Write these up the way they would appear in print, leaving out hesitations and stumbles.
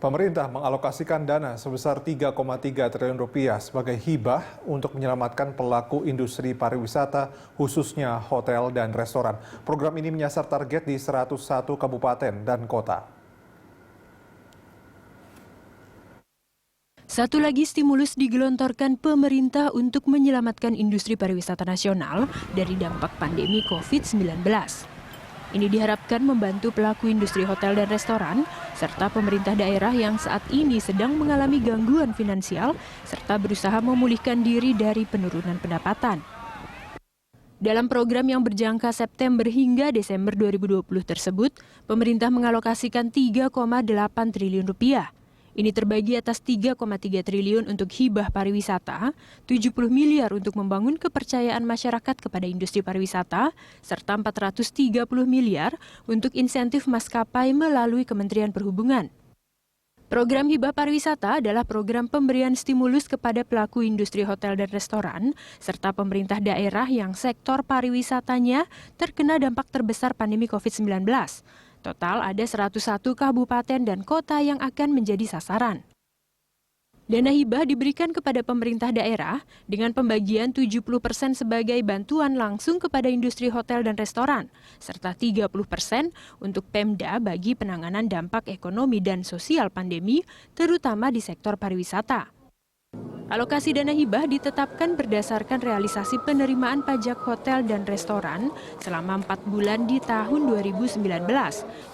Pemerintah mengalokasikan dana sebesar 3,3 triliun rupiah sebagai hibah untuk menyelamatkan pelaku industri pariwisata, khususnya hotel dan restoran. Program ini menyasar target di 101 kabupaten dan kota. Satu lagi stimulus digelontorkan pemerintah untuk menyelamatkan industri pariwisata nasional dari dampak pandemi COVID-19. Ini diharapkan membantu pelaku industri hotel dan restoran, serta pemerintah daerah yang saat ini sedang mengalami gangguan finansial, serta berusaha memulihkan diri dari penurunan pendapatan. Dalam program yang berjangka September hingga Desember 2020 tersebut, pemerintah mengalokasikan 3,8 triliun rupiah. Ini terbagi atas 3,3 triliun untuk hibah pariwisata, 70 miliar untuk membangun kepercayaan masyarakat kepada industri pariwisata, serta 430 miliar untuk insentif maskapai melalui Kementerian Perhubungan. Program hibah pariwisata adalah program pemberian stimulus kepada pelaku industri hotel dan restoran, serta pemerintah daerah yang sektor pariwisatanya terkena dampak terbesar pandemi COVID-19. Total ada 101 kabupaten dan kota yang akan menjadi sasaran. Dana hibah diberikan kepada pemerintah daerah dengan pembagian 70% sebagai bantuan langsung kepada industri hotel dan restoran, serta 30% untuk Pemda bagi penanganan dampak ekonomi dan sosial pandemi, terutama di sektor pariwisata. Alokasi dana hibah ditetapkan berdasarkan realisasi penerimaan pajak hotel dan restoran selama 4 bulan di tahun 2019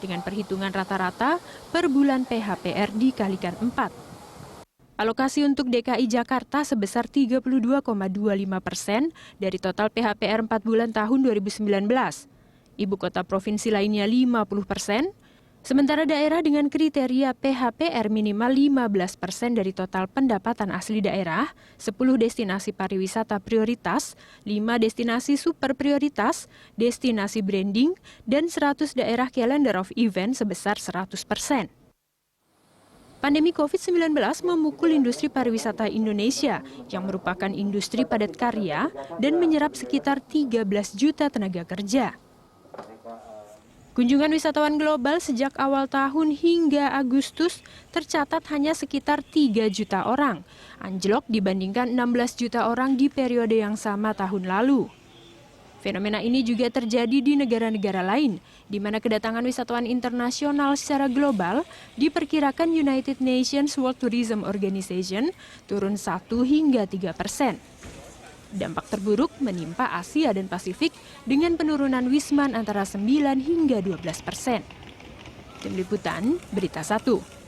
dengan perhitungan rata-rata per bulan PHPR dikalikan 4. Alokasi untuk DKI Jakarta sebesar 32,25% dari total PHPR 4 bulan tahun 2019. Ibu kota provinsi lainnya 50%. Sementara daerah dengan kriteria PHPR minimal 15% dari total pendapatan asli daerah, 10 destinasi pariwisata prioritas, 5 destinasi super prioritas, destinasi branding, dan 100 daerah calendar of event sebesar 100%. Pandemi COVID-19 memukul industri pariwisata Indonesia yang merupakan industri padat karya dan menyerap sekitar 13 juta tenaga kerja. Kunjungan wisatawan global sejak awal tahun hingga Agustus tercatat hanya sekitar 3 juta orang, anjlok dibandingkan 16 juta orang di periode yang sama tahun lalu. Fenomena ini juga terjadi di negara-negara lain, di mana kedatangan wisatawan internasional secara global diperkirakan United Nations World Tourism Organization turun 1 hingga 3%. Dampak terburuk menimpa Asia dan Pasifik dengan penurunan wisman antara 9 hingga 12%. Tim Liputan, Berita 1.